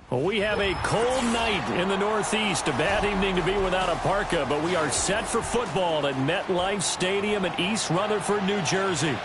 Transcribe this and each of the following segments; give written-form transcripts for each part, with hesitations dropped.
Well, we have a cold night in the Northeast. A bad evening to be without a parka, but we are set for football at MetLife Stadium in East Rutherford, New Jersey.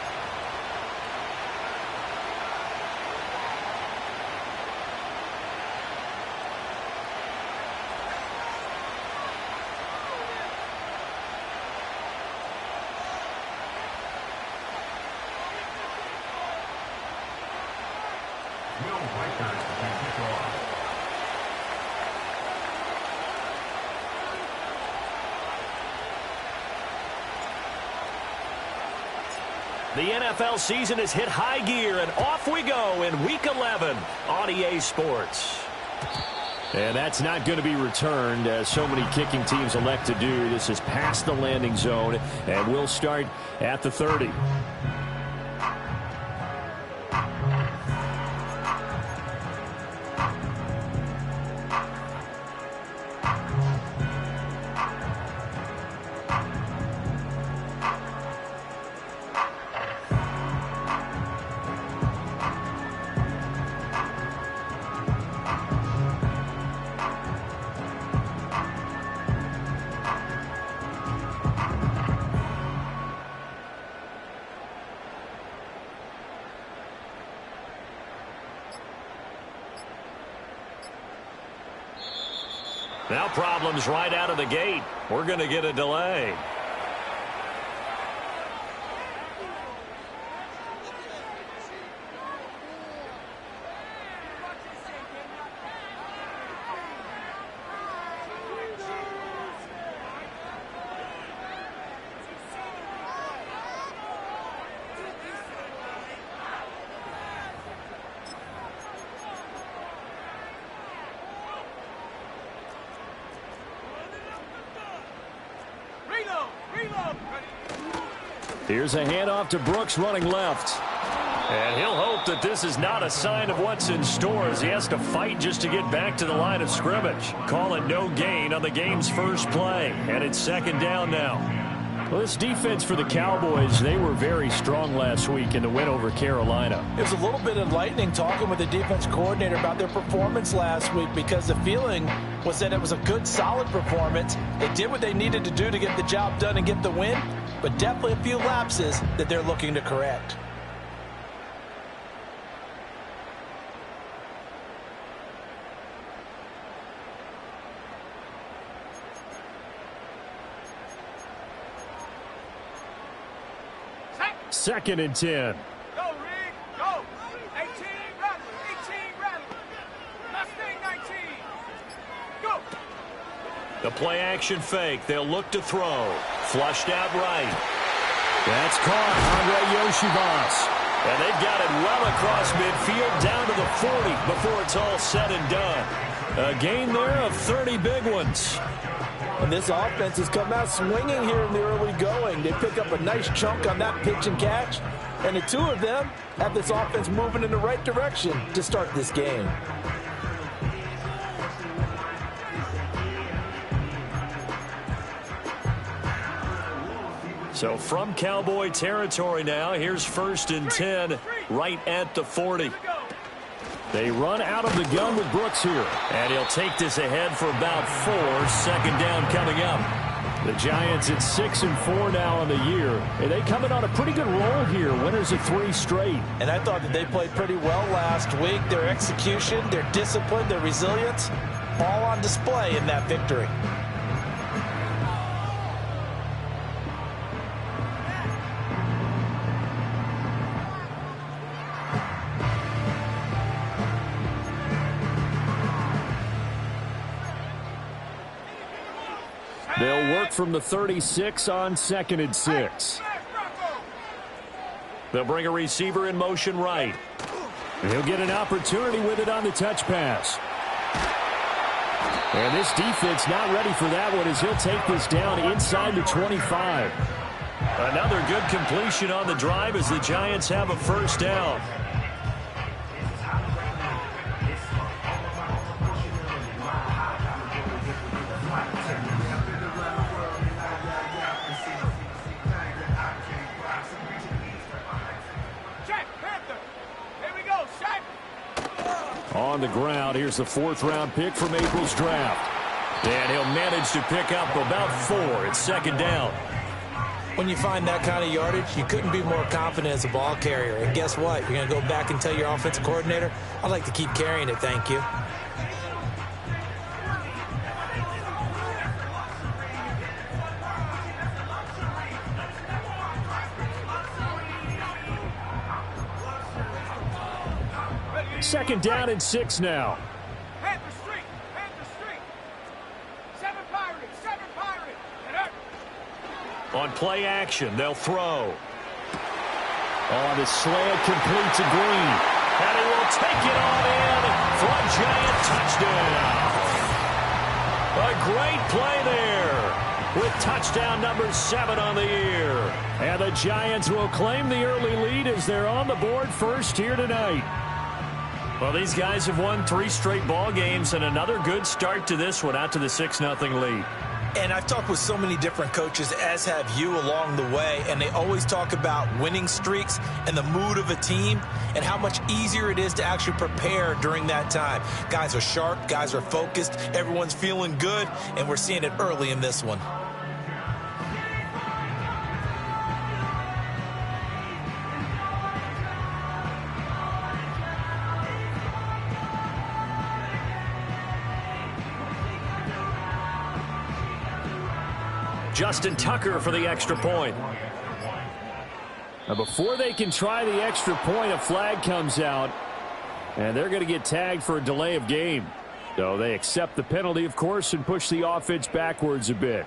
The NFL season has hit high gear, and off we go in Week 11 on EA Sports. And that's not going to be returned, as so many kicking teams elect to do. This is past the landing zone, and we'll start at the 30. Now problems right out of the gate. We're going to get a delay. Here's a handoff to Brooks running left. And he'll hope that this is not a sign of what's in store, as he has to fight just to get back to the line of scrimmage. Call it no gain on the game's first play. And it's second down now. Well, this defense for the Cowboys, they were very strong last week in the win over Carolina. It was a little bit enlightening talking with the defense coordinator about their performance last week, because the feeling was that it was a good, solid performance. They did what they needed to do to get the job done and get the win, but definitely a few lapses that they're looking to correct. Second and 10. Go, Reed, go. 18, rally. 18, rally. Mustang 19. Go. The play action fake. They'll look to throw. Flushed out right. That's caught. Andre Yoshivas. And they've got it well across midfield down to the 40 before it's all said and done. A gain there of 30 big ones. And this offense has come out swinging here in the early going. They pick up a nice chunk on that pitch and catch. And the two of them have this offense moving in the right direction to start this game. So from Cowboy territory now, here's first and 10 right at the 40. They run out of the gun with Brooks here. And he'll take this ahead for about 4. Second down coming up. The Giants at 6-4 now on the year. And they come in on a pretty good roll here. Winners of 3 straight. And I thought that they played pretty well last week. Their execution, their discipline, their resilience, all on display in that victory. They'll work from the 36 on second and 6. They'll bring a receiver in motion right. He'll get an opportunity with it on the touch pass. And this defense not ready for that one, as he'll take this down inside the 25. Another good completion on the drive as the Giants have a first down. On the ground, here's the 4th-round pick from April's draft. And he'll manage to pick up about 4. It's second down. When you find that kind of yardage, you couldn't be more confident as a ball carrier. And guess what? You're going to go back and tell your offensive coordinator, I'd like to keep carrying it, thank you. Second down and 6 now. Panther Street. Panther Street. 7 Pirates. 7 Pirates. On play action, they'll throw. On the slant, complete to Green. And he will take it on in for a giant touchdown. A great play there with touchdown number 7 on the year. And the Giants will claim the early lead as they're on the board first here tonight. Well, these guys have won 3 straight ball games and another good start to this one out to the 6-0 lead. And I've talked with so many different coaches, as have you, along the way, and they always talk about winning streaks and the mood of a team and how much easier it is to actually prepare during that time. Guys are sharp, guys are focused, everyone's feeling good, and we're seeing it early in this one. Justin Tucker for the extra point. Now before they can try the extra point, a flag comes out, and they're going to get tagged for a delay of game. So they accept the penalty, of course, and push the offense backwards a bit.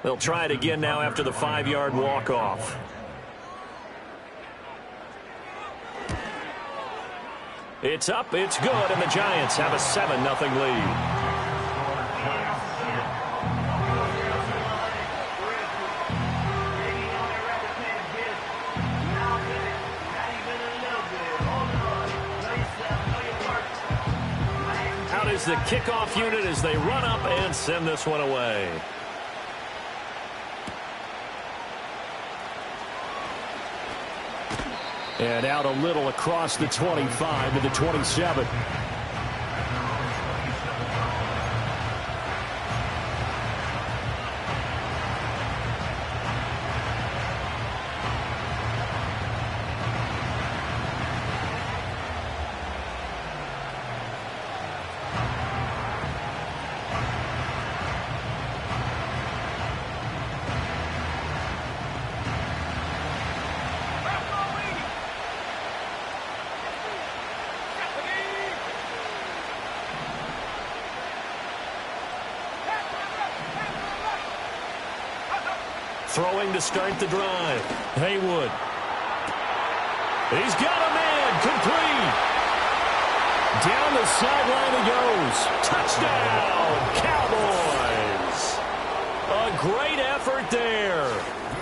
They'll try it again now after the 5-yard walk-off. It's up, it's good, and the Giants have a 7-0 lead. Out is the kickoff unit as they run up and send this one away. And out a little across the 25 to the 27. Throwing to start the drive. Haywood. He's got a man. Complete. Down the sideline he goes. Touchdown, Cowboys. A great effort there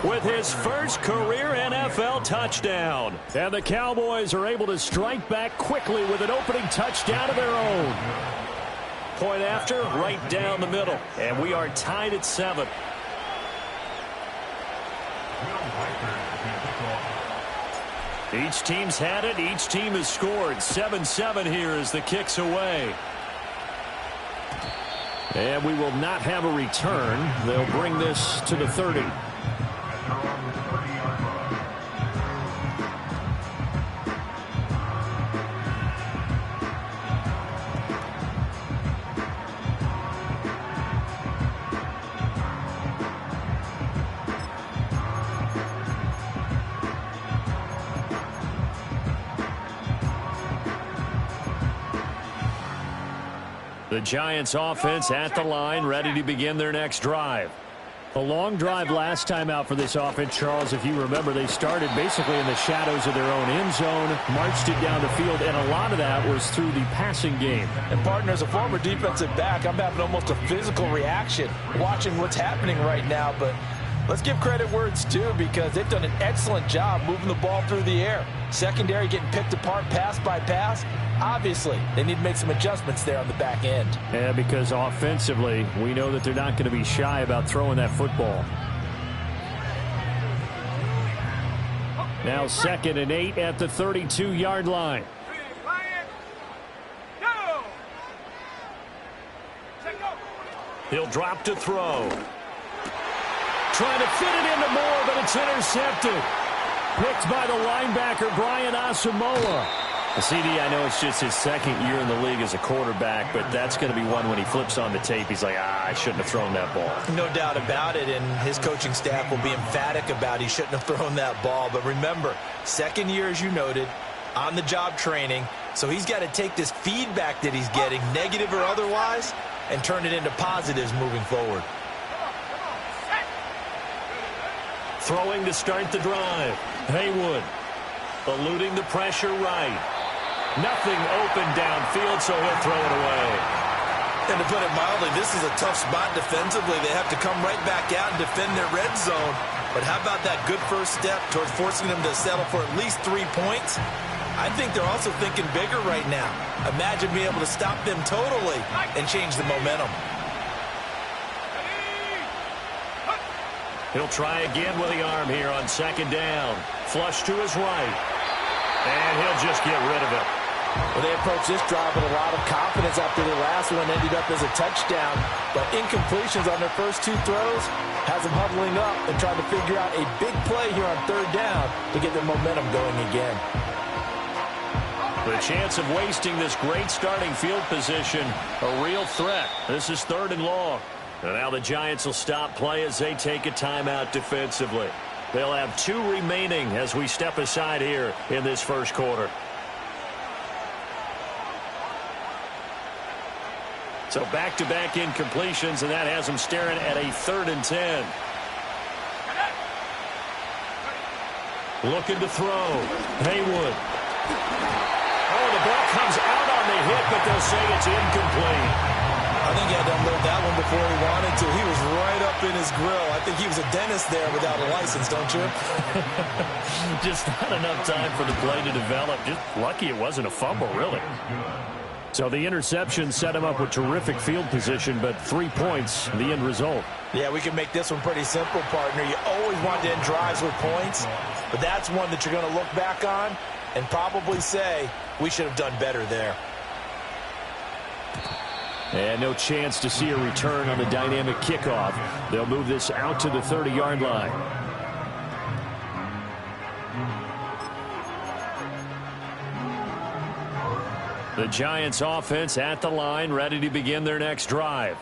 with his first career NFL touchdown. And the Cowboys are able to strike back quickly with an opening touchdown of their own. Point after, right down the middle. And we are tied at 7. Each team's had it. Each team has scored. 7-7 here as the kick's away. And we will not have a return. They'll bring this to the 30. The Giants offense at the line, ready to begin their next drive. A long drive last time out for this offense, Charles. If you remember, they started basically in the shadows of their own end zone, marched it down the field, and a lot of that was through the passing game. And, partner, as a former defensive back, I'm having almost a physical reaction watching what's happening right now. But let's give credit where it's due, because they've done an excellent job moving the ball through the air. Secondary getting picked apart pass by pass. Obviously, they need to make some adjustments there on the back end. Yeah, because offensively, we know that they're not going to be shy about throwing that football. Now 2nd and 8 at the 32-yard line. He'll drop to throw. Trying to fit it into Moore, but it's intercepted. Picked by the linebacker, Brian Asamoah. CD, I know it's just his 2nd year in the league as a quarterback, but that's going to be one when he flips on the tape, he's like, I shouldn't have thrown that ball. No doubt about it, and his coaching staff will be emphatic about he shouldn't have thrown that ball. But remember, 2nd year, as you noted, on-the-job training, so he's got to take this feedback that he's getting, negative or otherwise, and turn it into positives moving forward. Throwing to start the drive. Haywood eluding the pressure right. Nothing open downfield, so he'll throw it away. And to put it mildly, this is a tough spot defensively. They have to come right back out and defend their red zone. But how about that good first step towards forcing them to settle for at least 3 points? I think they're also thinking bigger right now. Imagine being able to stop them totally and change the momentum. He'll try again with the arm here on second down. Flush to his right. And he'll just get rid of it. Well, they approached this drive with a lot of confidence after the last one ended up as a touchdown. But incompletions on their first 2 throws has them huddling up and trying to figure out a big play here on third down to get their momentum going again. The chance of wasting this great starting field position, a real threat. This is 3rd and long. And now the Giants will stop play as they take a timeout defensively. They'll have 2 remaining as we step aside here in this first quarter. So back-to-back incompletions, and that has them staring at a 3rd and 10. Looking to throw. Haywood. Oh, the ball comes out on the hit, but they'll say it's incomplete. I think he had to unload that one before he wanted to. He was right up in his grill. I think he was a dentist there without a license, don't you? Just not enough time for the play to develop. Just lucky it wasn't a fumble, really. So the interception set him up with terrific field position, but 3 points, the end result. Yeah, we can make this one pretty simple, partner. You always want to end drives with points, but that's one that you're going to look back on and probably say, we should have done better there. And no chance to see a return on the dynamic kickoff. They'll move this out to the 30-yard line. The Giants offense at the line, ready to begin their next drive.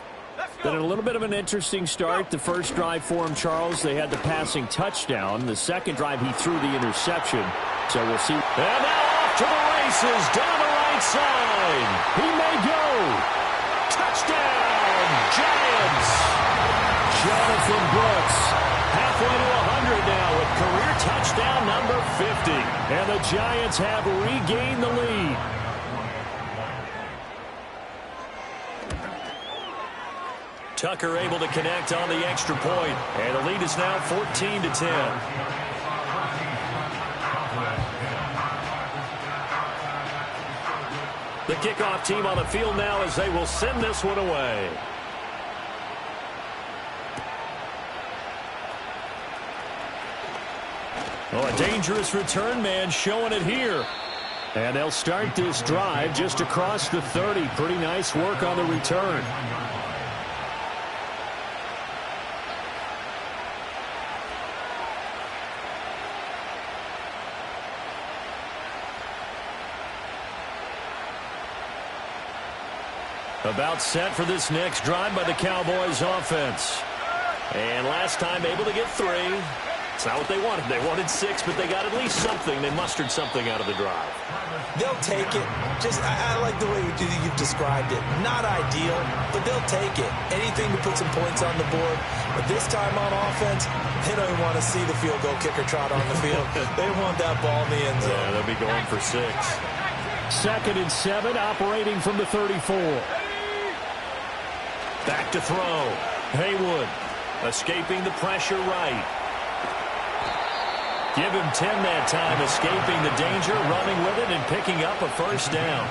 Been a little bit of an interesting start. The first drive for him, Charles, they had the passing touchdown. The second drive, he threw the interception. So we'll see. And now off to the races down the right side. He may go. Touchdown, Giants. Jonathan Brooks, halfway to 100 now with career touchdown number 50. And the Giants have regained the lead. Tucker able to connect on the extra point, and the lead is now 14-10. The kickoff team on the field now as they will send this one away. Oh, a dangerous return man showing it here. And they'll start this drive just across the 30. Pretty nice work on the return. About set for this next drive by the Cowboys offense. And last time able to get 3. It's not what they wanted. They wanted 6, but they got at least something. They mustered something out of the drive. They'll take it. I like the way you've described it. Not ideal, but they'll take it. Anything to put some points on the board. But this time on offense, they don't even want to see the field goal kicker trot on the field. They want that ball in the end zone. Yeah, they'll be going for 6. 2nd and 7, operating from the 34. Back to throw. Haywood escaping the pressure right. Give him 10 that time, escaping the danger, running with it, and picking up a first down.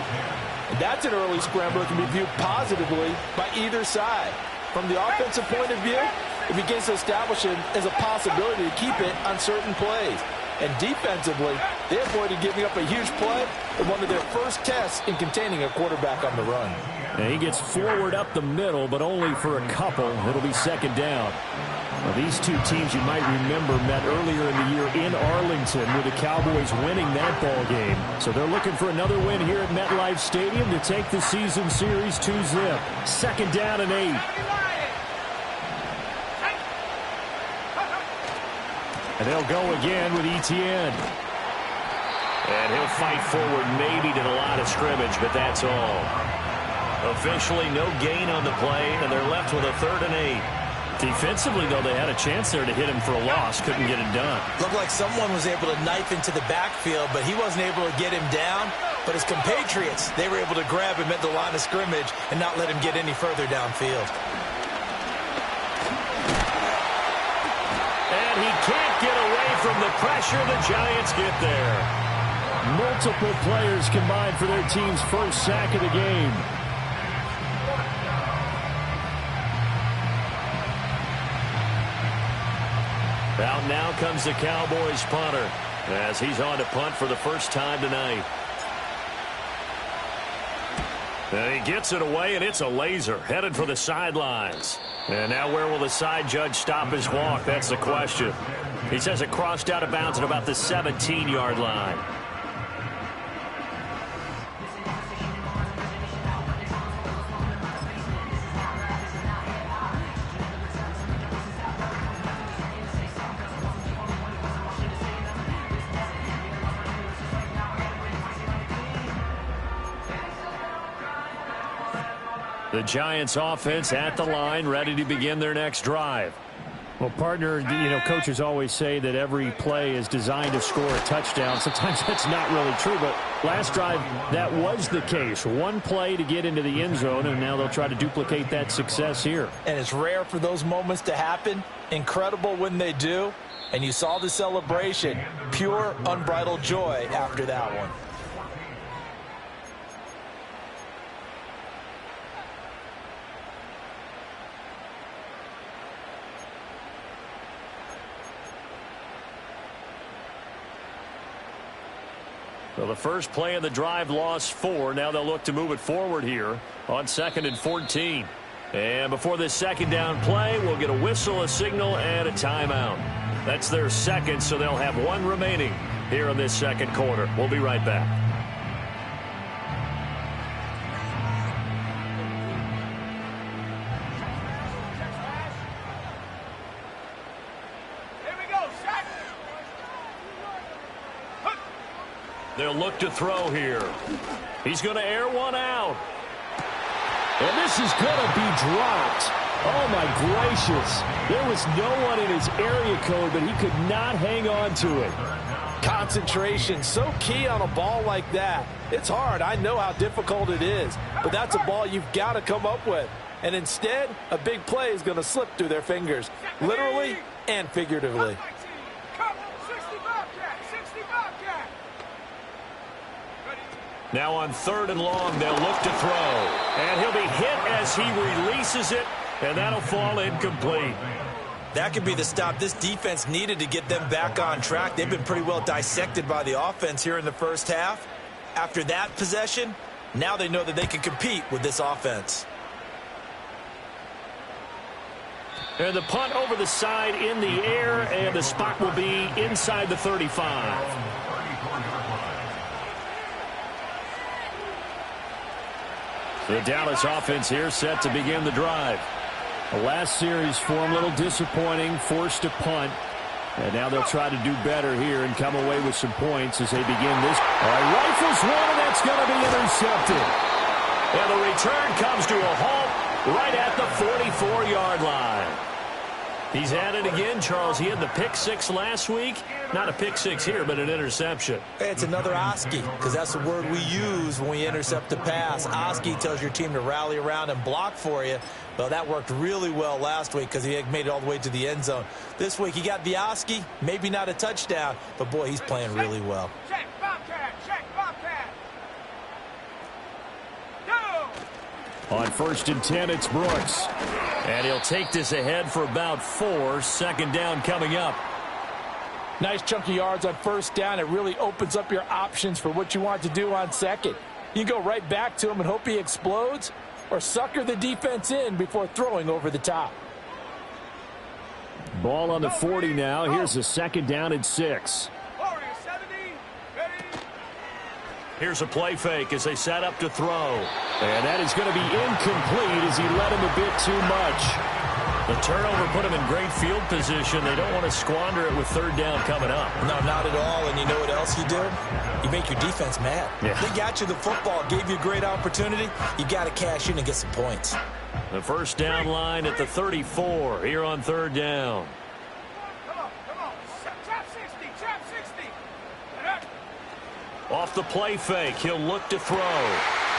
And that's an early scramble that can be viewed positively by either side. From the offensive point of view, it begins to establish it as a possibility to keep it on certain plays. And defensively, they avoided giving up a huge play in one of their first tests in containing a quarterback on the run. And he gets forward up the middle, but only for a couple. It'll be 2nd down. Well, these two teams, you might remember, met earlier in the year in Arlington with the Cowboys winning that ball game. So they're looking for another win here at MetLife Stadium to take the season series 2-zip. 2nd down and 8. And they'll go again with Etienne. And he'll fight forward maybe to the line of scrimmage, but that's all. Officially no gain on the play, and they're left with a 3rd and 8. Defensively, though, they had a chance there to hit him for a loss. Couldn't get it done. Looked like someone was able to knife into the backfield, but he wasn't able to get him down. But his compatriots, they were able to grab him at the line of scrimmage and not let him get any further downfield. And he can't get away from the pressure. The Giants get there. Multiple players combined for their team's first sack of the game. Out now comes the Cowboys punter as he's on to punt for the first time tonight. And he gets it away, and it's a laser headed for the sidelines. And now where will the side judge stop his walk? That's the question. He says it crossed out of bounds at about the 17-yard line. The Giants offense at the line, ready to begin their next drive. Well, partner, coaches always say that every play is designed to score a touchdown. Sometimes that's not really true, but last drive, that was the case. One play to get into the end zone, and now they'll try to duplicate that success here. And it's rare for those moments to happen. Incredible when they do. And you saw the celebration. Pure, unbridled joy after that one. Well, the first play of the drive lost 4. Now they'll look to move it forward here on 2nd and 14. And before this second down play, we'll get a whistle, a signal, and a timeout. That's their second, so they'll have one remaining here in this second quarter. We'll be right back. They'll look to throw here. He's going to air one out. And this is going to be dropped. Oh, my gracious. There was no one in his area code, but he could not hang on to it. Concentration, so key on a ball like that. It's hard. I know how difficult it is, but that's a ball you've got to come up with. And instead, a big play is going to slip through their fingers, literally and figuratively. Now on 3rd and long, they'll look to throw. And he'll be hit as he releases it, and that'll fall incomplete. That could be the stop this defense needed to get them back on track. They've been pretty well dissected by the offense here in the first half. After that possession, now they know that they can compete with this offense. And the punt over the side in the air, and the spot will be inside the 35. The Dallas offense here set to begin the drive. The last series for him, a little disappointing, forced to punt. And now they'll try to do better here and come away with some points as they begin this. Rifles one, and that's going to be intercepted. And the return comes to a halt right at the 44-yard line. He's at it again, Charles. He had the pick 6 last week. Not a pick 6 here, but an interception. It's another Oski, because that's the word we use when we intercept a pass. Oski tells your team to rally around and block for you. Well, that worked really well last week because he made it all the way to the end zone. This week, he got the Oski, maybe not a touchdown, but, boy, he's playing really well. Check, Bobcat, check, Bobcat. Go! On 1st and 10, it's Brooks. And he'll take this ahead for about 4. Second down coming up. Nice chunky yards on 1st down. It really opens up your options for what you want to do on 2nd. You go right back to him and hope he explodes, or sucker the defense in before throwing over the top. Ball on the 40 now. Here's a 2nd down and 6. Warrior 70, ready. Here's a play fake as they set up to throw. And that is going to be incomplete as he led him a bit too much. The turnover put him in great field position. They don't want to squander it with 3rd down coming up. No, not at all. And you know what else you do? You make your defense mad. Yeah. They got you the football, gave you a great opportunity. You got to cash in and get some points. The first down line at the 34 here on third down. Come on. Trap 60, trap 60. Off the play fake, he'll look to throw.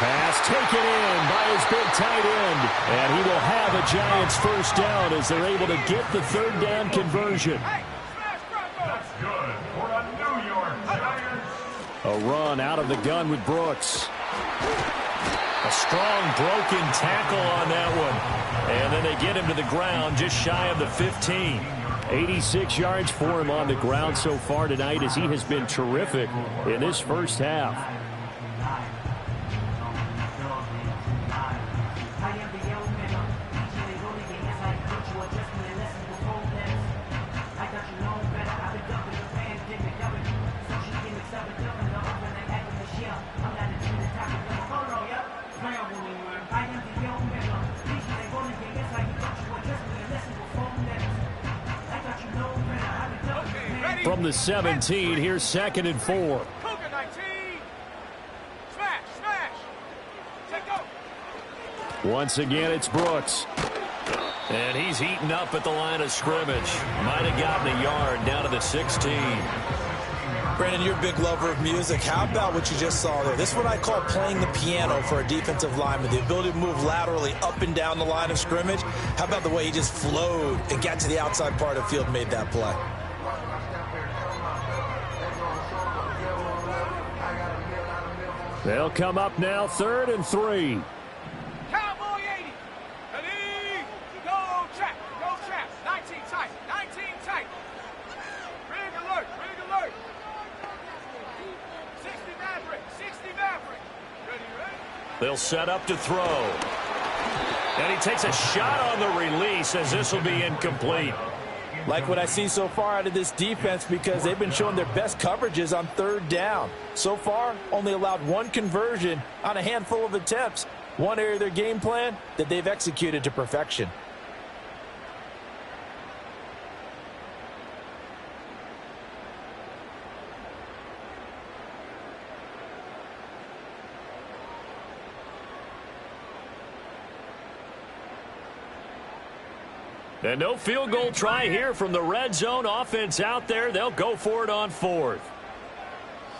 Pass taken in by his big tight end. And he will have a Giants first down as they're able to get the third down conversion. Hey, smash Broncos. That's good for the New York Giants. A run out of the gun with Brooks. A strong broken tackle on that one. And then they get him to the ground just shy of the 15. 86 yards for him on the ground so far tonight as he has been terrific in this first half. From the 17, here's 2nd and 4. Cougar 19. Smash. Take go. Once again, it's Brooks. And he's heating up at the line of scrimmage. Might have gotten a yard down to the 16. Brandon, you're a big lover of music. How about what you just saw there? This is what I call playing the piano for a defensive lineman. The ability to move laterally up and down the line of scrimmage. How about the way he just flowed and got to the outside part of the field and made that play? They'll come up now, 3rd and 3. Cowboy 80. Ready? Go trap. 19 tight. Rig alert. 60 Maverick. Ready? They'll set up to throw. And he takes a shot on the release as this will be incomplete. Like what I see so far out of this defense because they've been showing their best coverages on 3rd down. So far, only allowed one conversion on a handful of attempts. One area of their game plan that they've executed to perfection. And no field goal try here from the red zone. Offense out there. They'll go for it on 4th.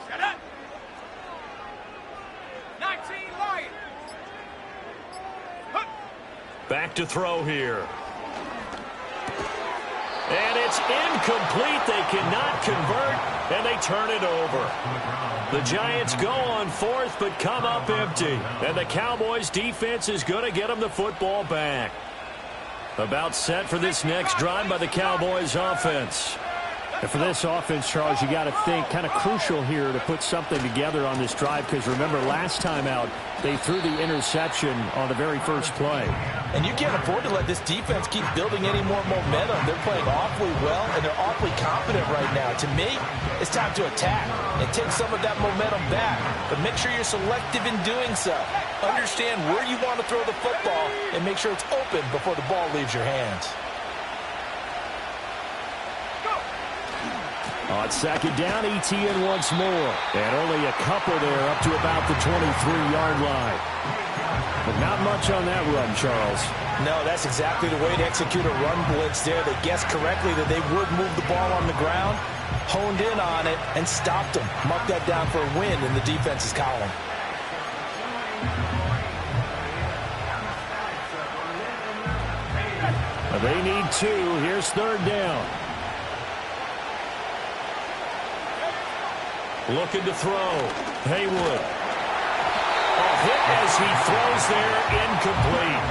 Set up. 19 Lions. Back to throw here. And it's incomplete. They cannot convert, and they turn it over. The Giants go on 4th, but come up empty. And the Cowboys defense is going to get them the football back. About set for this next drive by the Cowboys offense. And for this offense, Charles, you got to think kind of crucial here to put something together on this drive because remember last time out they threw the interception on the very first play. And you can't afford to let this defense keep building any more momentum. They're playing awfully well and they're awfully confident right now. To me, it's time to attack and take some of that momentum back. But make sure you're selective in doing so. Understand where you want to throw the football and make sure it's open before the ball leaves your hands. On 2nd down, ETN once more. And only a couple there up to about the 23-yard line. But not much on that run, Charles. No, that's exactly the way to execute a run blitz there. They guessed correctly that they would move the ball on the ground, honed in on it, and stopped them. Mark that down for a win in the defense's column. They need 2. Here's 3rd down. Looking to throw. Haywood. A hit as he throws there, incomplete.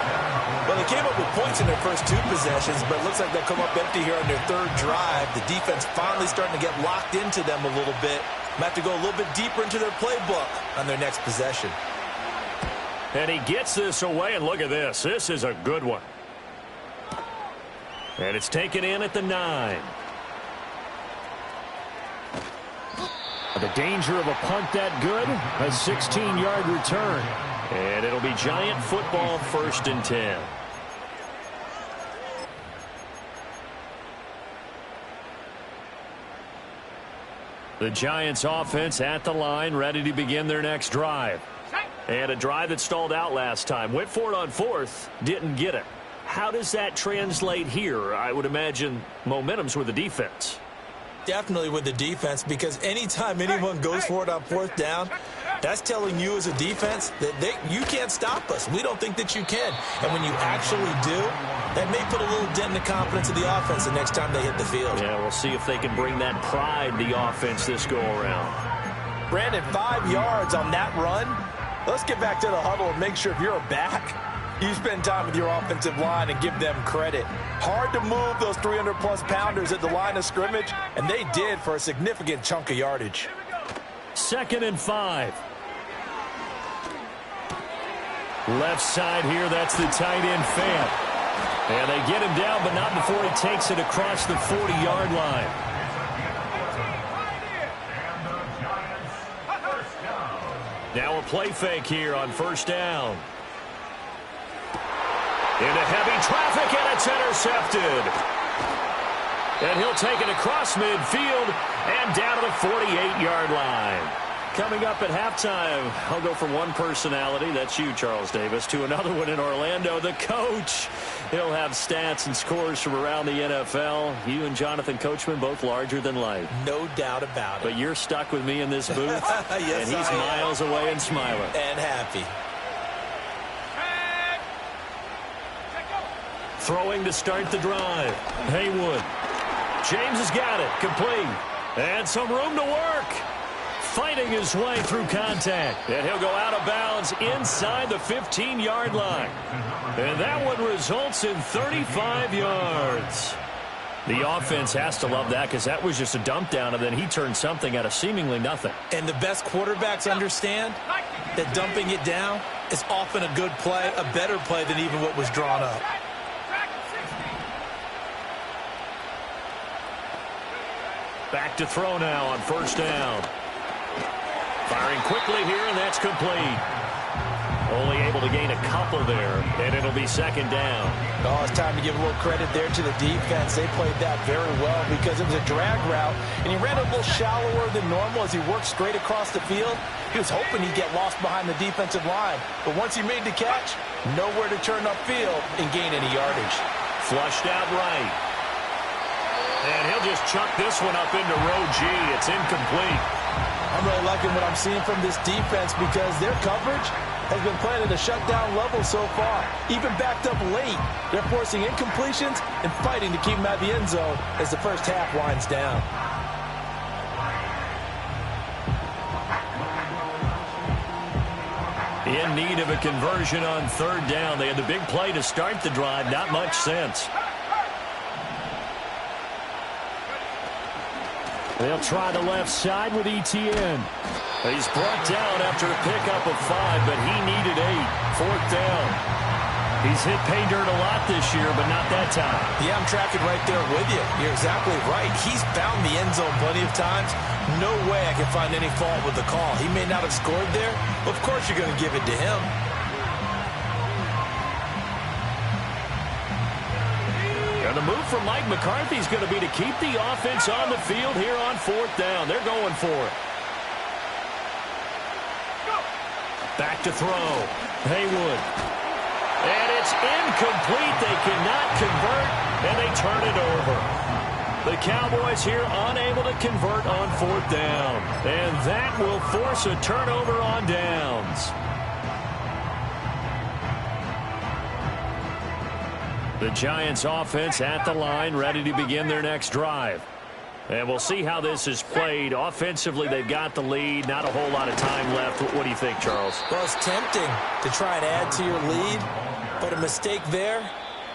Well, they came up with points in their first 2 possessions, but it looks like they'll come up empty here on their 3rd drive. The defense finally starting to get locked into them a little bit. Might have to go a little bit deeper into their playbook on their next possession. And he gets this away, and look at this. This is a good one. And it's taken in at the 9. The danger of a punt that good, a 16-yard return. And it'll be Giant football, 1st and 10. The Giants offense at the line, ready to begin their next drive. Set. And a drive that stalled out last time. Went for it on fourth, didn't get it. How does that translate here? I would imagine momentum's with the defense. Definitely with the defense, because anytime anyone goes for it on fourth down, that's telling you as a defense that you can't stop us. We don't think that you can. And when you actually do, that may put a little dent in the confidence of the offense the next time they hit the field. Yeah, we'll see if they can bring that pride, the offense, this go-around. Brandon, 5 yards on that run. Let's get back to the huddle and make sure if you're a back, you spend time with your offensive line and give them credit. Hard to move those 300-plus pounders at the line of scrimmage, and they did for a significant chunk of yardage. 2nd and 5. Left side here, that's the tight end Fant. And they get him down, but not before he takes it across the 40-yard line. Now a play fake here on first down. Into heavy traffic, and it's intercepted. And he'll take it across midfield and down to the 48-yard line. Coming up at halftime, I'll go from one personality, that's you, Charles Davis, to another one in Orlando, the coach. He'll have stats and scores from around the NFL. You and Jonathan Coachman, both larger than life. No doubt about it. But you're stuck with me in this booth, yes, and he's miles away and smiling. And happy. Throwing to start the drive. Haywood. James has got it. Complete. And some room to work. Fighting his way through contact. And he'll go out of bounds inside the 15-yard line. And that one results in 35 yards. The offense has to love that because that was just a dump down, and then he turned something out of seemingly nothing. And the best quarterbacks understand that dumping it down is often a good play, a better play than even what was drawn up. Back to throw now on first down. Firing quickly here, and that's complete. Only able to gain a couple there, and it'll be second down. Oh, it's time to give a little credit there to the defense. They played that very well because it was a drag route, and he ran a little shallower than normal as he worked straight across the field. He was hoping he'd get lost behind the defensive line, but once he made the catch, nowhere to turn upfield and gain any yardage. Flushed out right. And he'll just chuck this one up into row G. It's incomplete. I'm really liking what I'm seeing from this defense because their coverage has been playing at a shutdown level so far. Even backed up late, they're forcing incompletions and fighting to keep them out of the end zone as the first half winds down. In need of a conversion on third down. They had the big play to start the drive. Not much sense. They'll try the left side with ETN. He's brought down after a pickup of 5, but he needed 8. Fourth down. He's hit pay dirt a lot this year, but not that time. Yeah, I'm tracking right there with you. You're exactly right. He's found the end zone plenty of times. No way I can find any fault with the call. He may not have scored there, but of course you're going to give it to him. And the move from Mike McCarthy is going to be to keep the offense on the field here on fourth down. They're going for it. Back to throw. Haywood. And it's incomplete. They cannot convert, and they turn it over. The Cowboys here unable to convert on fourth down. And that will force a turnover on downs. The Giants offense at the line, ready to begin their next drive. And we'll see how this is played. Offensively, they've got the lead. Not a whole lot of time left. What do you think, Charles? Well, it's tempting to try and add to your lead, but a mistake there,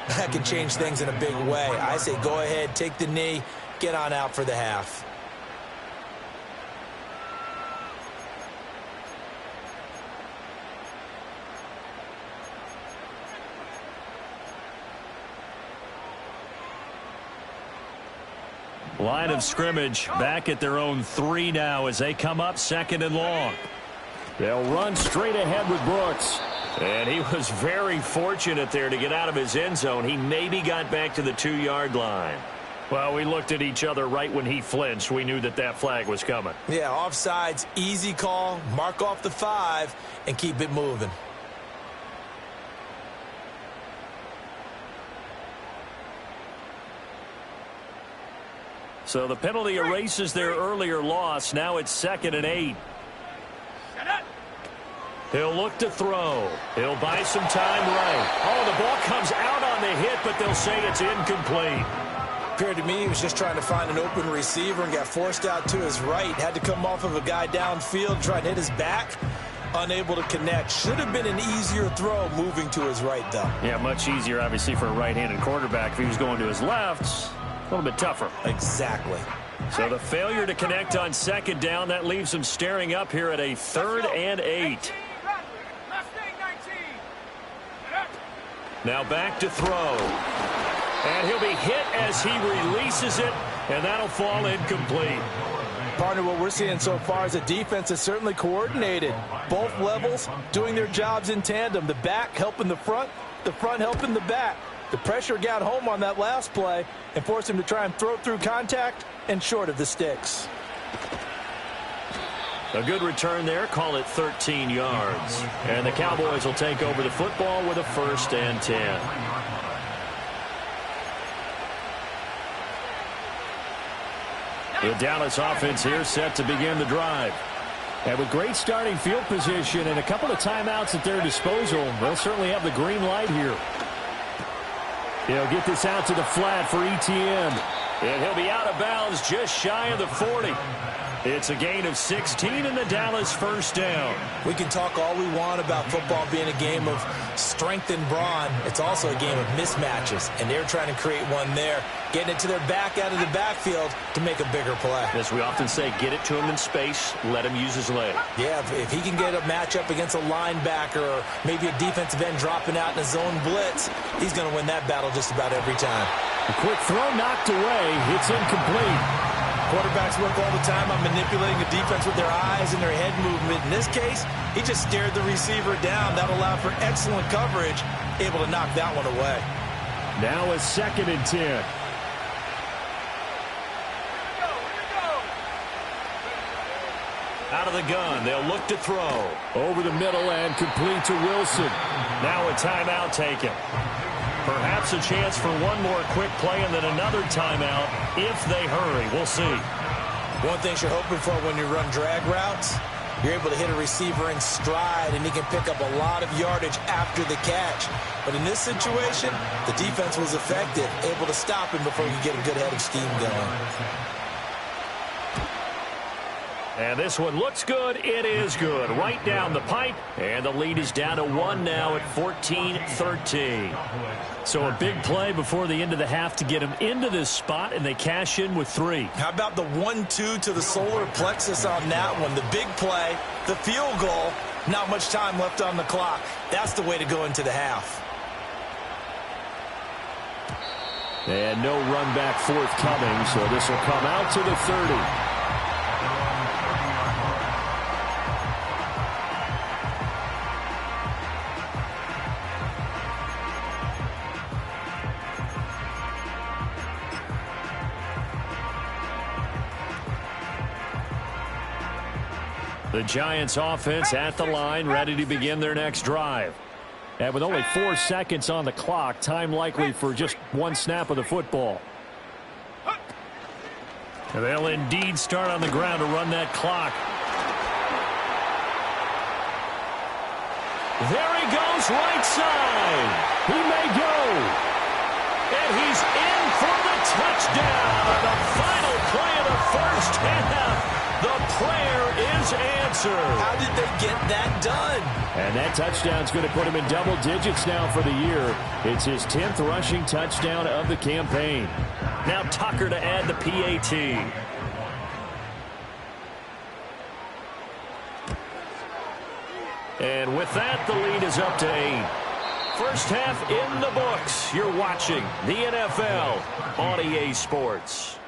that could change things in a big way. I say go ahead, take the knee, get on out for the half. Line of scrimmage back at their own 3 now as they come up second and long. They'll run straight ahead with Brooks. And he was very fortunate there to get out of his end zone. He maybe got back to the 2-yard line. Well, we looked at each other right when he flinched. We knew that that flag was coming. Yeah, offsides, easy call. Mark off the 5 and keep it moving. So the penalty erases their earlier loss. Now it's 2nd and 8. He'll look to throw. He'll buy some time right. Oh, the ball comes out on the hit, but they'll say it's incomplete. Appeared to me he was just trying to find an open receiver and got forced out to his right. Had to come off of a guy downfield, try and hit his back. Unable to connect. Should have been an easier throw moving to his right, though. Yeah, much easier, obviously, for a right-handed quarterback. If he was going to his left, a little bit tougher. Exactly. So the failure to connect on 2nd down, that leaves him staring up here at a 3rd and 8. Now back to throw. And he'll be hit as he releases it, and that'll fall incomplete. Partner, what we're seeing so far is the defense is certainly coordinated. Both levels doing their jobs in tandem. The back helping the front helping the back. The pressure got home on that last play and forced him to try and throw through contact and short of the sticks. A good return there. Call it 13 yards. And the Cowboys will take over the football with a 1st and 10. The Dallas offense here set to begin the drive. And with great starting field position and a couple of timeouts at their disposal, they'll certainly have the green light here. He'll get this out to the flat for Etienne. And he'll be out of bounds just shy of the 40. It's a gain of 16 and the Dallas 1st down. We can talk all we want about football being a game of strength and brawn. It's also a game of mismatches, and they're trying to create one there, getting it to their back out of the backfield to make a bigger play. As we often say, get it to him in space, let him use his leg. Yeah, if he can get a matchup against a linebacker or maybe a defensive end dropping out in a zone blitz, he's going to win that battle just about every time. A quick throw knocked away. It's incomplete. Quarterbacks work all the time on manipulating the defense with their eyes and their head movement. In this case, he just stared the receiver down. That allowed for excellent coverage, able to knock that one away. Now a 2nd and 10. Out of the gun, they'll look to throw. Over the middle and complete to Wilson. Now a timeout taken. Perhaps a chance for one more quick play and then another timeout if they hurry. We'll see. One thing you're hoping for when you run drag routes, you're able to hit a receiver in stride, and he can pick up a lot of yardage after the catch. But in this situation, the defense was effective, able to stop him before he could get a good head of steam going. And this one looks good. It is good. Right down the pipe. And the lead is down to 1 now at 14-13. So a big play before the end of the half to get him into this spot, and they cash in with 3. How about the 1-2 to the solar plexus on that one? The big play, the field goal, not much time left on the clock. That's the way to go into the half. And no run back forthcoming, so this will come out to the 30. The Giants offense at the line, ready to begin their next drive. And with only 4 seconds on the clock, time likely for just one snap of the football. They'll indeed start on the ground to run that clock. There he goes, right side. He may go. And he's in for the touchdown. The final play of the 1st half. The prayer is answered. How did they get that done? And that touchdown's going to put him in double digits now for the year. It's his 10th rushing touchdown of the campaign. Now Tucker to add the PAT. And with that, the lead is up to 8. First half in the books. You're watching the NFL on EA Sports.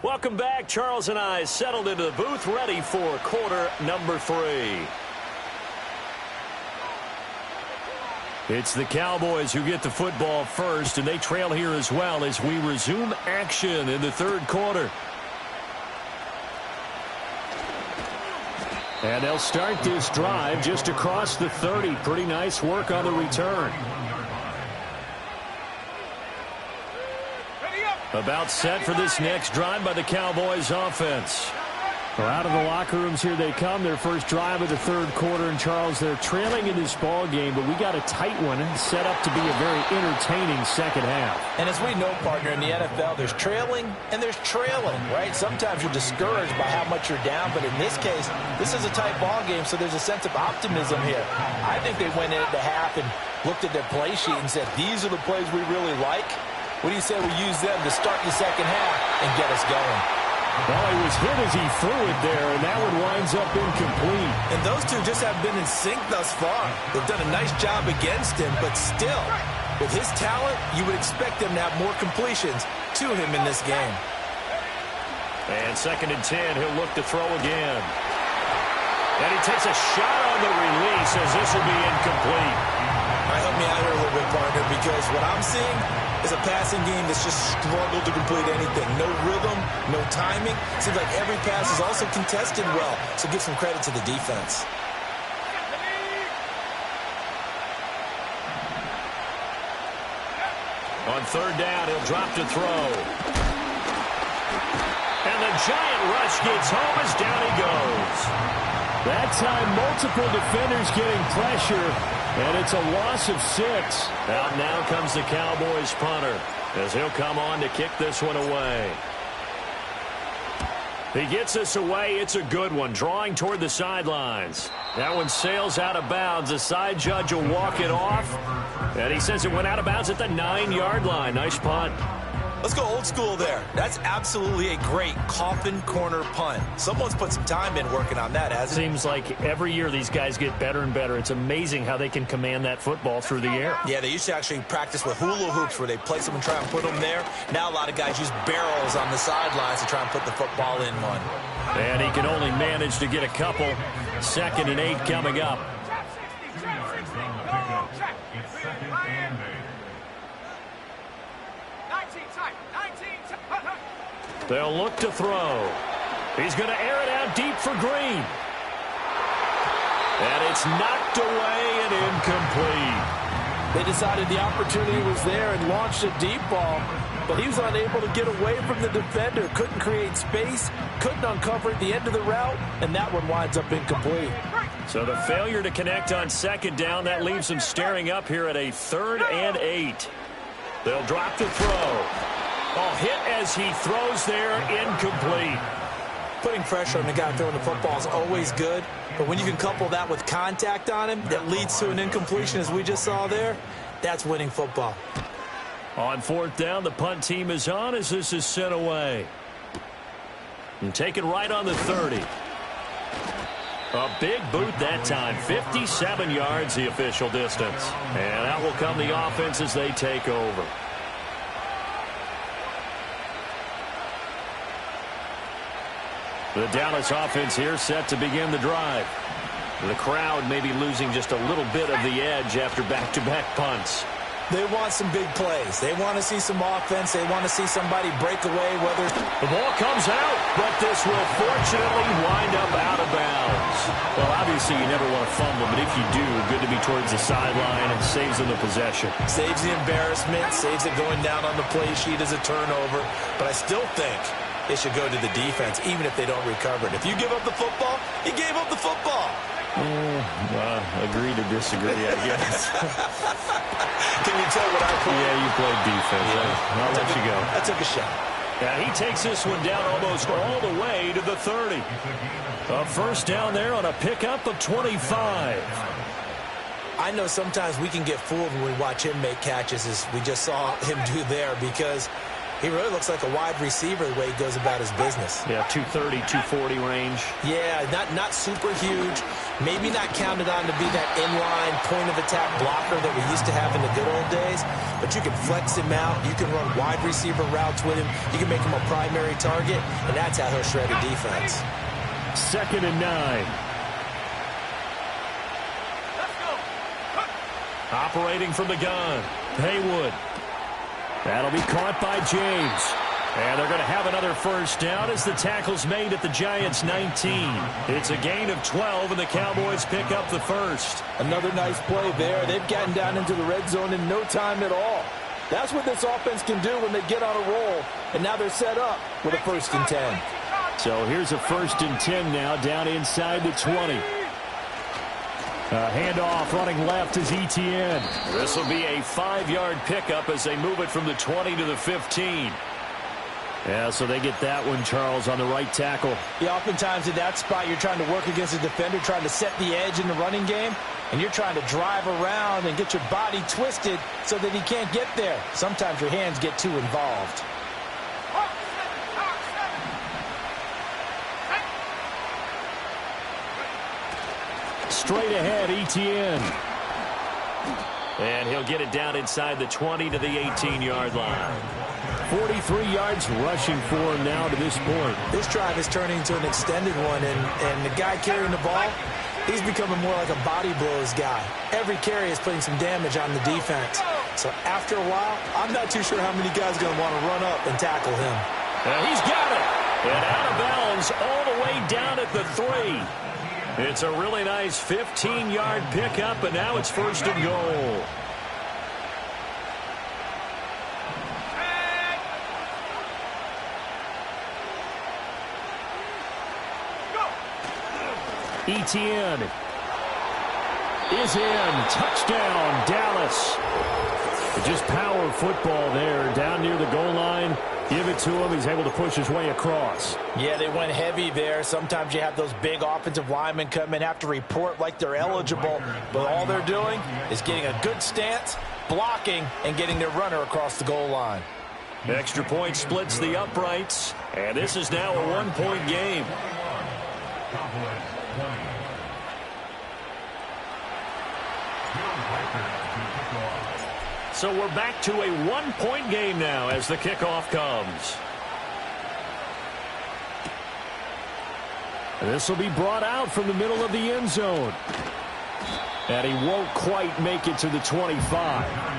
Welcome back. Charles and I settled into the booth, ready for quarter number 3. It's the Cowboys who get the football first, and they trail here as well as we resume action in the third quarter. And they'll start this drive just across the 30. Pretty nice work on the return. About set for this next drive by the Cowboys offense. Well, out of the locker rooms here they come. Their first drive of the third quarter. And, Charles, they're trailing in this ball game, but we got a tight one and set up to be a very entertaining second half. And as we know, partner, in the NFL, there's trailing and there's trailing, right? Sometimes you're discouraged by how much you're down, but in this case, this is a tight ball game, so there's a sense of optimism here. I think they went into half and looked at their play sheet and said, these are the plays we really like. What do you say we use them to start the second half and get us going? Well, he was hit as he threw it there, and that one winds up incomplete. And those two just haven't been in sync thus far. They've done a nice job against him, but still, with his talent, you would expect them to have more completions to him in this game. And 2nd and 10, he'll look to throw again. And he takes a shot on the release as this will be incomplete. All right, help me out here a little bit, partner, because what I'm seeing is a passing game that's just struggled to complete anything. No rhythm, no timing. Seems like every pass is also contested well, so give some credit to the defense. On 3rd down, he'll drop to throw. And the giant rush gets home as down he goes. That time, multiple defenders getting pressure, and it's a loss of 6. Out now comes the Cowboys punter as he'll come on to kick this one away. He gets this away. It's a good one, drawing toward the sidelines. That one sails out of bounds. The side judge will walk it off, and he says it went out of bounds at the 9-yard line. Nice punt. Let's go old school there. That's absolutely a great coffin corner punt. Someone's put some time in working on that, hasn't it? Seems like every year these guys get better and better. It's amazing how they can command that football through the air. Yeah, they used to actually practice with hula hoops where they place them and try and put them there. Now a lot of guys use barrels on the sidelines to try and put the football in one. And he can only manage to get a couple. 2nd and 8 coming up. They'll look to throw. He's going to air it out deep for Green. And it's knocked away and incomplete. They decided the opportunity was there and launched a deep ball, but he was unable to get away from the defender. Couldn't create space, couldn't uncover at the end of the route, and that one winds up incomplete. So the failure to connect on 2nd down, that leaves them staring up here at a 3rd and 8. They'll drop to throw. Oh, hit as he throws there, incomplete. Putting pressure on the guy throwing the football is always good, but when you can couple that with contact on him that leads to an incompletion, as we just saw there, that's winning football. On 4th down, the punt team is on as this is sent away. And taken right on the 30. A big boot that time. 57 yards, the official distance. And out will come the offense as they take over. The Dallas offense here set to begin the drive. The crowd may be losing just a little bit of the edge after back-to-back punts. They want some big plays. They want to see some offense. They want to see somebody break away, whether the ball comes out, but this will fortunately wind up out of bounds. Well, obviously you never want to fumble, but if you do, good to be towards the sideline and saves them the possession. Saves the embarrassment, saves it going down on the play sheet as a turnover, but I still think it should go to the defense, even if they don't recover it. If you give up the football, you gave up the football. Agree to disagree, I guess. Can you tell what I played? Yeah, you played defense. Yeah. I'll let you go. I took a shot. Yeah, he takes this one down almost all the way to the 30. A 1st down there on a pickup of 25. I know sometimes we can get fooled when we watch him make catches, as we just saw him do there, because He really looks like a wide receiver the way he goes about his business. Yeah, 230, 240 range. Yeah, not super huge. Maybe not counted on to be that inline point-of-attack blocker that we used to have in the good old days. But you can flex him out. You can run wide receiver routes with him. You can make him a primary target, and that's how he'll shred a defense. 2nd and 9. Let's go. Operating from the gun, Haywood. That'll be caught by James. And they're going to have another first down as the tackle's made at the Giants' 19. It's a gain of 12, and the Cowboys pick up the first. Another nice play there. They've gotten down into the red zone in no time at all. That's what this offense can do when they get on a roll. And now they're set up with a 1st and 10. So here's a 1st and 10 now, down inside the 20. Handoff running left is Etienne. This will be a 5-yard pickup as they move it from the 20 to the 15. Yeah, so they get that one, Charles, on the right tackle. Yeah, oftentimes in that spot, you're trying to work against a defender, trying to set the edge in the running game, and you're trying to drive around and get your body twisted so that he can't get there. Sometimes your hands get too involved. Straight ahead, Etienne. And he'll get it down inside the 20 to the 18-yard line. 43 yards rushing for him now to this point. This drive is turning into an extended one, and the guy carrying the ball, he's becoming more like a body blows guy. Every carry is putting some damage on the defense. So after a while, I'm not too sure how many guys are going to want to run up and tackle him. And he's got it. And out of bounds all the way down at the 3. It's a really nice 15-yard pickup, and now it's 1st and goal. Etienne is in. Touchdown, Dallas. Just power football there down near the goal line. Give it to him. He's able to push his way across. Yeah, they went heavy there. Sometimes you have those big offensive linemen come in, have to report like they're eligible. But all they're doing is getting a good stance, blocking, and getting their runner across the goal line. Extra point splits the uprights. And this is now a 1-point game. So we're back to a 1-point game now as the kickoff comes. This will be brought out from the middle of the end zone. And he won't quite make it to the 25.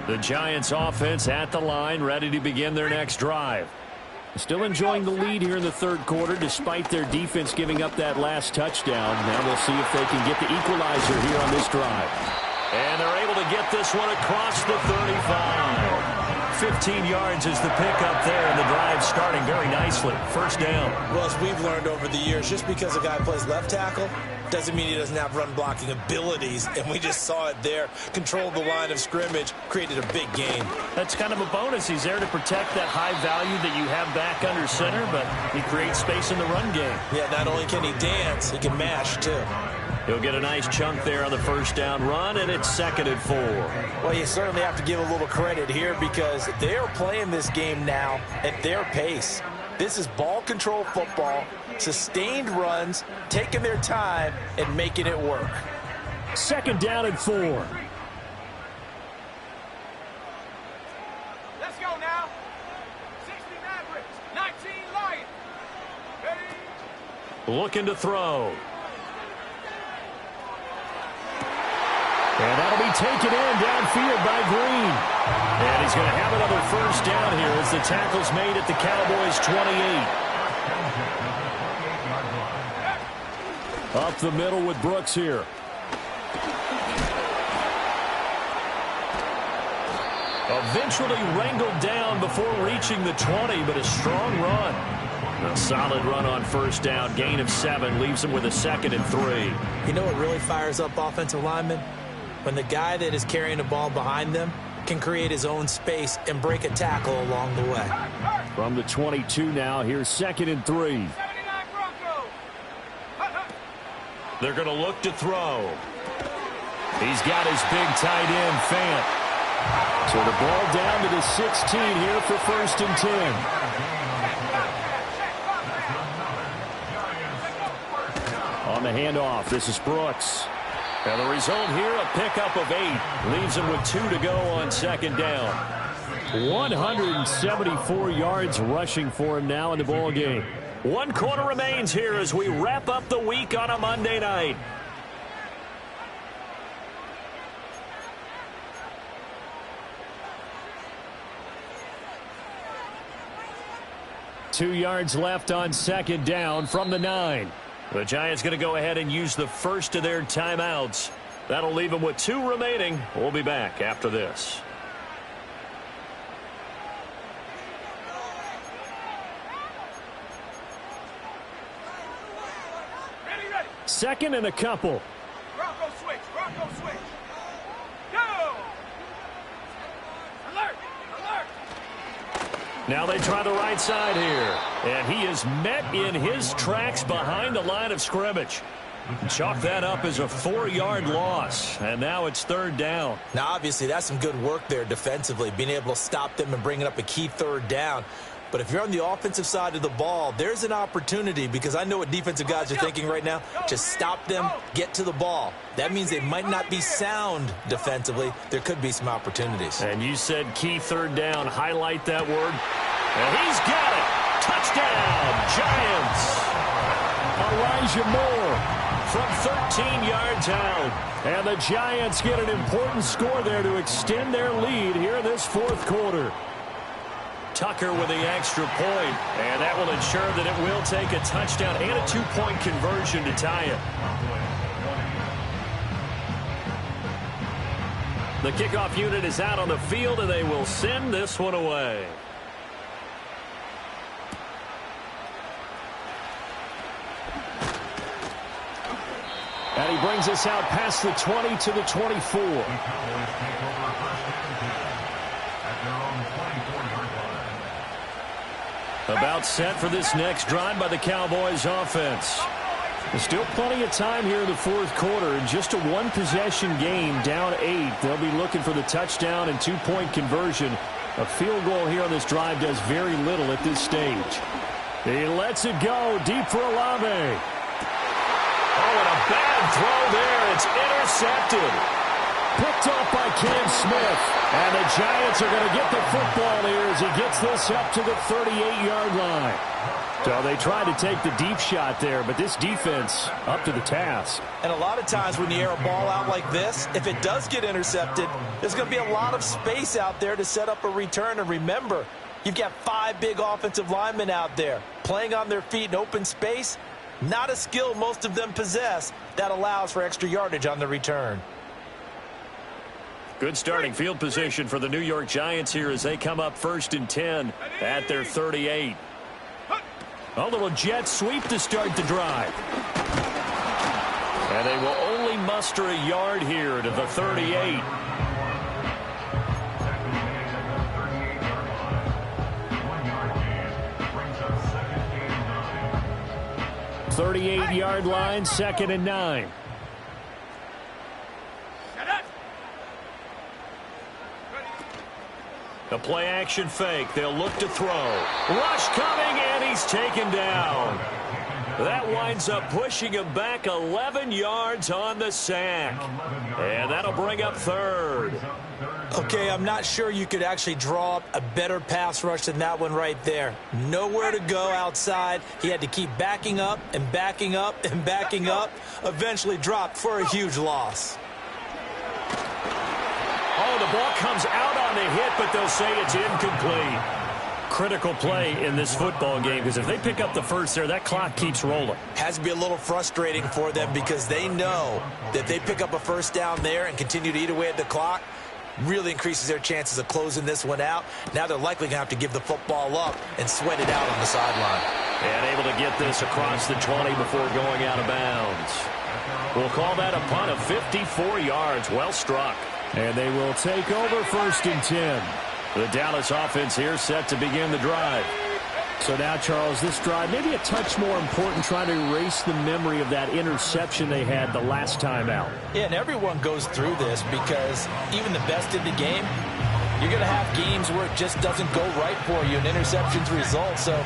The Giants offense at the line, ready to begin their next drive. Still enjoying the lead here in the 3rd quarter, despite their defense giving up that last touchdown. Now we'll see if they can get the equalizer here on this drive. And they're able to get this one across the 35. 15 yards is the pickup there, and the drive starting very nicely. 1st down. Well, as we've learned over the years, just because a guy plays left tackle doesn't mean he doesn't have run blocking abilities, and we just saw it there. Controlled the line of scrimmage, created a big gain. That's kind of a bonus. He's there to protect that high value that you have back under center, but he creates space in the run game. Yeah, not only can he dance, he can mash, too. He'll get a nice chunk there on the 1st down run, and it's 2nd and 4. Well, you certainly have to give a little credit here because they are playing this game now at their pace. This is ball control football, sustained runs, taking their time, and making it work. 2nd down and 4. Let's go now. 60 Mavericks, 19 Lions. Ready? Looking to throw. And that'll be taken in downfield by Green. And he's going to have another 1st down here as the tackle's made at the Cowboys' 28. Up the middle with Brooks here. Eventually wrangled down before reaching the 20, but a strong run. A solid run on 1st down. Gain of 7 leaves him with a 2nd and 3. You know what really fires up offensive linemen? When the guy that is carrying the ball behind them can create his own space and break a tackle along the way. From the 22 now, here's 2nd and 3. 79 Broncos. They're going to look to throw. He's got his big tight end, Fant. So the ball down to the 16 here for 1st and 10. On the handoff, this is Brooks. And the result here, a pickup of 8. Leaves him with 2 to go on 2nd down. 174 yards rushing for him now in the ball game. 1 quarter remains here as we wrap up the week on a Monday night. Two yards left on 2nd down from the 9. The Giants going to go ahead and use the first of their timeouts. That'll leave them with 2 remaining. We'll be back after this. Ready. 2nd and a couple. Bronco switch. Go. Alert. Now they try the right side here. And he is met in his tracks behind the line of scrimmage. Chalk that up as a 4-yard loss. And now it's 3rd down. Now, obviously, that's some good work there defensively, being able to stop them and bringing up a key 3rd down. But if you're on the offensive side of the ball, there's an opportunity, because I know what defensive guys are thinking right now. Just stop them, get to the ball. That means they might not be sound defensively. There could be some opportunities. And you said key 3rd down. Highlight that word. And he's got it. Touchdown, Giants. Elijah Moore from 13 yards out. And the Giants get an important score there to extend their lead here in this 4th quarter. Tucker with the extra point, and that will ensure that it will take a touchdown and a 2-point conversion to tie it. The kickoff unit is out on the field, and they will send this one away. And he brings us out past the 20 to the 24. About set for this next drive by the Cowboys offense. There's still plenty of time here in the 4th quarter. And just a 1-possession game, down 8. They'll be looking for the touchdown and 2-point conversion. A field goal here on this drive does very little at this stage. He lets it go deep for Olave. Oh, and a bad throw there. It's intercepted. Picked off by Cam Smith. And the Giants are going to get the football here as he gets this up to the 38-yard line. So they tried to take the deep shot there, but this defense up to the task. And a lot of times when you air a ball out like this, if it does get intercepted, there's going to be a lot of space out there to set up a return. And remember, you've got 5 big offensive linemen out there playing on their feet in open space. Not a skill most of them possess that allows for extra yardage on the return. Good starting field position for the New York Giants here as they come up 1st and 10 at their 38. A little jet sweep to start the drive. And they will only muster a yard here to the 38. 38-yard line, 2nd and 9. The play action fake. They'll look to throw. Rush coming, and he's taken down. That winds up pushing him back 11 yards on the sack. And that'll bring up 3rd. Okay, I'm not sure you could actually draw up a better pass rush than that one right there. Nowhere to go outside. He had to keep backing up and backing up and backing up. Eventually dropped for a huge loss. Oh, the ball comes out on the hit, but they'll say it's incomplete. Critical play in this football game, because if they pick up the first there, that clock keeps rolling. Has to be a little frustrating for them because they know that they pick up a first down there and continue to eat away at the clock, really increases their chances of closing this one out. Now they're likely going to have to give the football up and sweat it out on the sideline. And able to get this across the 20 before going out of bounds. We'll call that a punt of 54 yards. Well struck. And they will take over 1st and 10. The Dallas offense here set to begin the drive. So now, Charles, this drive maybe a touch more important, trying to erase the memory of that interception they had the last time out. Yeah, and everyone goes through this because even the best in the game, you're going to have games where it just doesn't go right for you and interceptions result. So,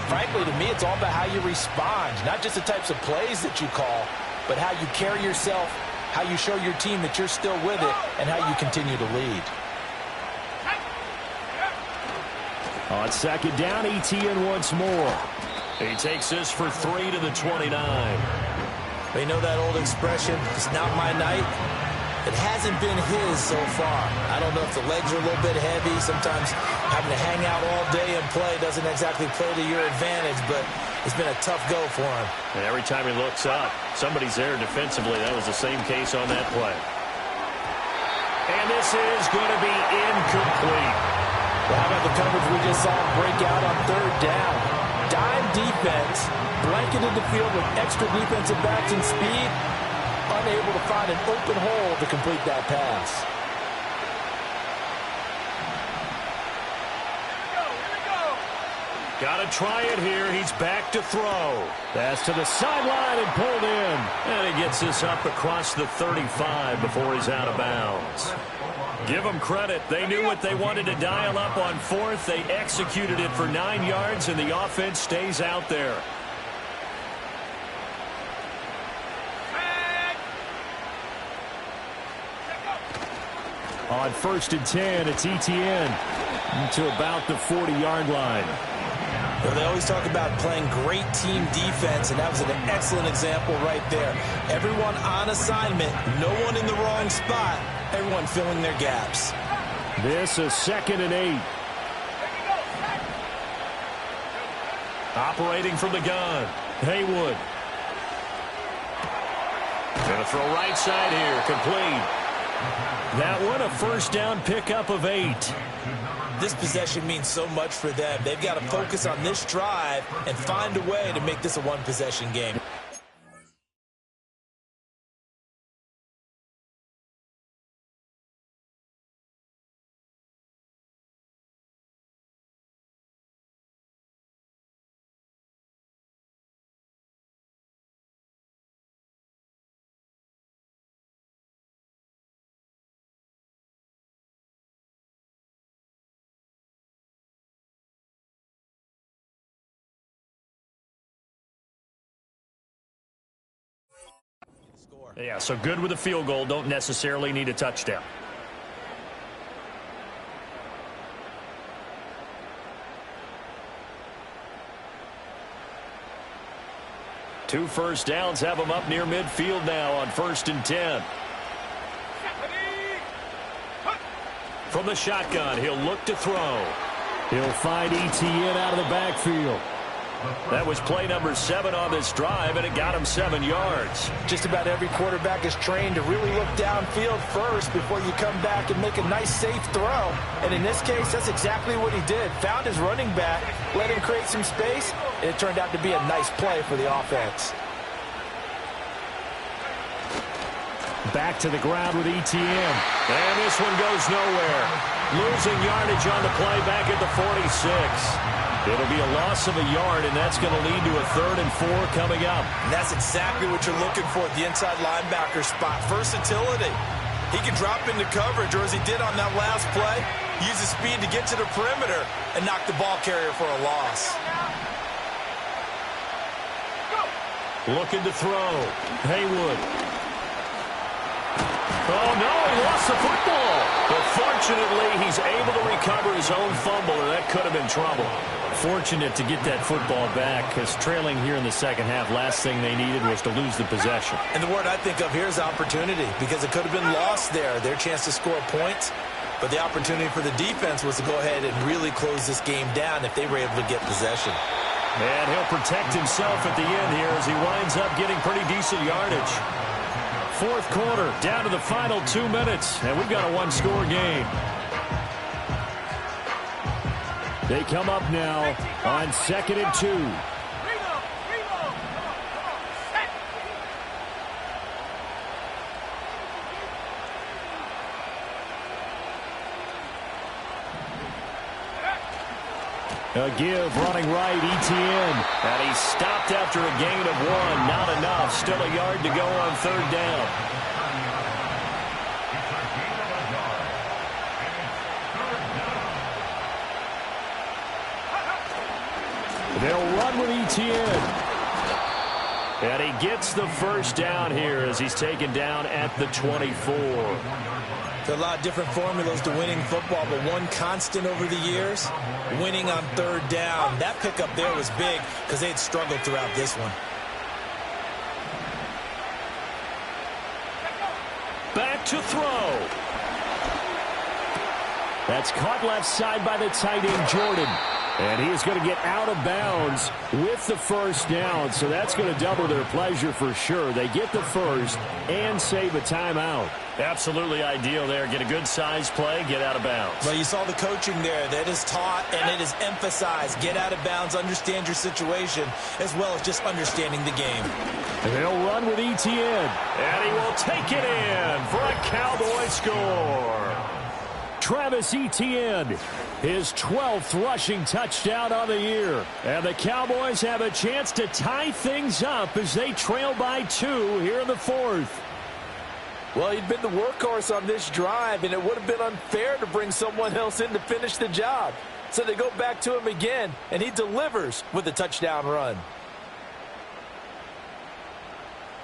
frankly, to me, it's all about how you respond, not just the types of plays that you call, but how you carry yourself, how you show your team that you're still with it, and how you continue to lead. On 2nd down, ETN once more. He takes this for 3 to the 29. They know that old expression, it's not my night. It hasn't been his so far. I don't know if the legs are a little bit heavy. Sometimes having to hang out all day and play doesn't exactly play to your advantage, but it's been a tough go for him. And every time he looks up, somebody's there defensively. That was the same case on that play. And this is going to be incomplete. Well, how about the coverage we just saw break out on 3rd down? Dime defense, blanketed the field with extra defensive backs and speed, unable to find an open hole to complete that pass. Got to try it here. He's back to throw. Pass to the sideline and pulled in. And he gets this up across the 35 before he's out of bounds. Give them credit. They knew what they wanted to dial up on 4th. They executed it for 9 yards, and the offense stays out there. On 1st and 10, it's ETN to about the 40-yard line. You know, they always talk about playing great team defense, and that was an excellent example right there. Everyone on assignment, no one in the wrong spot, everyone filling their gaps. This is 2nd and 8. Operating from the gun, Haywood. Going to throw right side here, complete. That one a 1st down pickup of 8. This possession means so much for them. They've got to focus on this drive and find a way to make this a one-possession game. Yeah, so good with a field goal. Don't necessarily need a touchdown. Two 1st downs have them up near midfield now on 1st and 10. From the shotgun, he'll look to throw. He'll find ETN out of the backfield. That was play number 7 on this drive, and it got him 7 yards. Just about every quarterback is trained to really look downfield first before you come back and make a nice, safe throw. And in this case, that's exactly what he did. Found his running back, let him create some space, and it turned out to be a nice play for the offense. Back to the ground with ETN. And this one goes nowhere. Losing yardage on the play back at the 46. It'll be a loss of a yard, and that's going to lead to a 3rd and 4 coming up. And that's exactly what you're looking for at the inside linebacker spot. Versatility. He can drop into coverage, or as he did on that last play, use his speed to get to the perimeter and knock the ball carrier for a loss. Looking to throw. Haywood. Oh, no, he lost the football. But fortunately, he's able to recover his own fumble, or that could have been trouble. Fortunate to get that football back, because trailing here in the 2nd half, last thing they needed was to lose the possession. And the word I think of here is opportunity, because it could have been lost there, their chance to score points. But the opportunity for the defense was to go ahead and really close this game down if they were able to get possession. And he'll protect himself at the end here as he winds up getting pretty decent yardage. 4th quarter, down to the final 2 minutes, and we've got a one-score game. They come up now on 2nd and 2. A give running right, Etienne. And he stopped after a gain of 1. Not enough. Still a yard to go on 3rd down. They'll run with Etienne. And he gets the 1st down here as he's taken down at the 24. There are a lot of different formulas to winning football, but one constant over the years, winning on 3rd down. That pickup there was big because they had struggled throughout this one. Back to throw. That's caught left side by the tight end, Jordan. And he is going to get out of bounds with the 1st down, so that's going to double their pleasure for sure. They get the 1st and save a timeout. Absolutely ideal there. Get a good size play, get out of bounds. Well, you saw the coaching there. That is taught and it is emphasized. Get out of bounds, understand your situation, as well as just understanding the game. And they'll run with Etienne. And he will take it in for a Cowboy score. Travis Etienne, his 12th rushing touchdown on the year. And the Cowboys have a chance to tie things up as they trail by 2 here in the 4th. Well, he'd been the workhorse on this drive, and it would have been unfair to bring someone else in to finish the job. So they go back to him again, and he delivers with a touchdown run.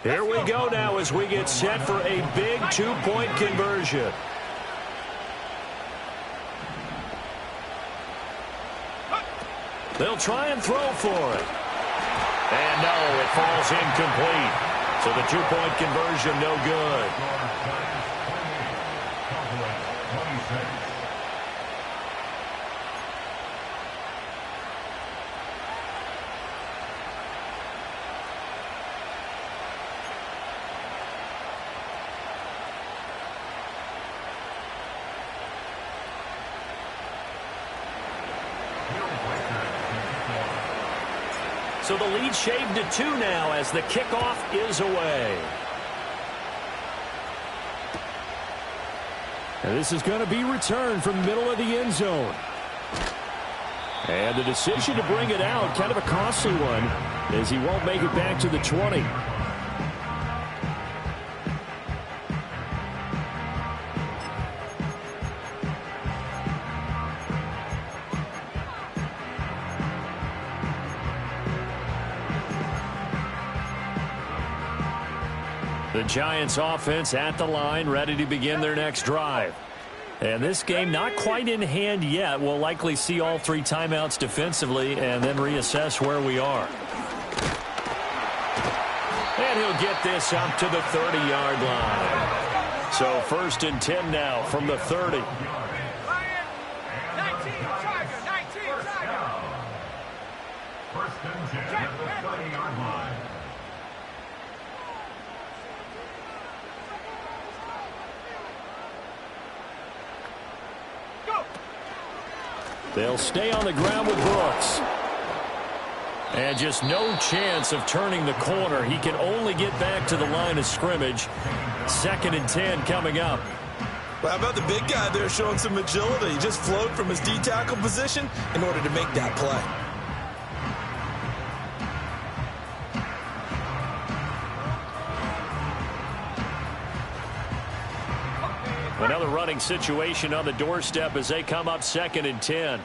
Here we go now as we get set for a big 2-point conversion. They'll try and throw for it. And no, it falls incomplete. So the 2-point conversion, no good. So the lead shaved to 2 now as the kickoff is away. And this is going to be returned from the middle of the end zone. And the decision to bring it out, kind of a costly one, as he won't make it back to the 20. The Giants offense at the line, ready to begin their next drive. And this game not quite in hand yet. We'll likely see all 3 timeouts defensively and then reassess where we are. And he'll get this up to the 30-yard line. So 1st and 10 now from the 30. 19, Tiger, 19, Tiger. 1st and 10 at the 30-yard line. They'll stay on the ground with Brooks. And just no chance of turning the corner. He can only get back to the line of scrimmage. 2nd and 10 coming up. Well, how about the big guy there showing some agility? He just flowed from his D-tackle position in order to make that play. Another running situation on the doorstep as they come up 2nd and 10.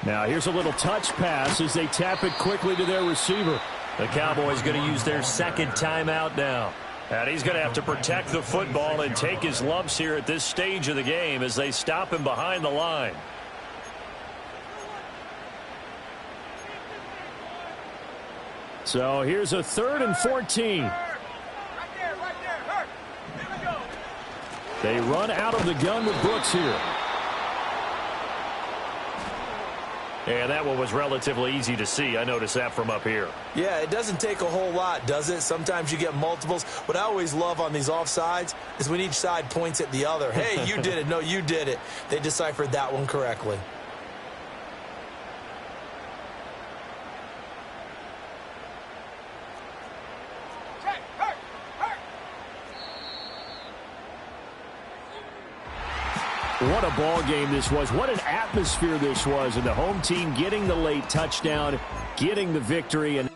Now here's a little touch pass as they tap it quickly to their receiver. The Cowboys going to use their 2nd timeout now. And he's going to have to protect the football and take his lumps here at this stage of the game as they stop him behind the line. So here's a 3rd and 14. They run out of the gun with Brooks here. And that one was relatively easy to see. I noticed that from up here. Yeah, it doesn't take a whole lot, does it? Sometimes you get multiples. What I always love on these offsides is when each side points at the other. Hey, you did it. No, you did it. They deciphered that one correctly. What a ball game this was. What an atmosphere this was. And the home team getting the late touchdown, getting the victory. And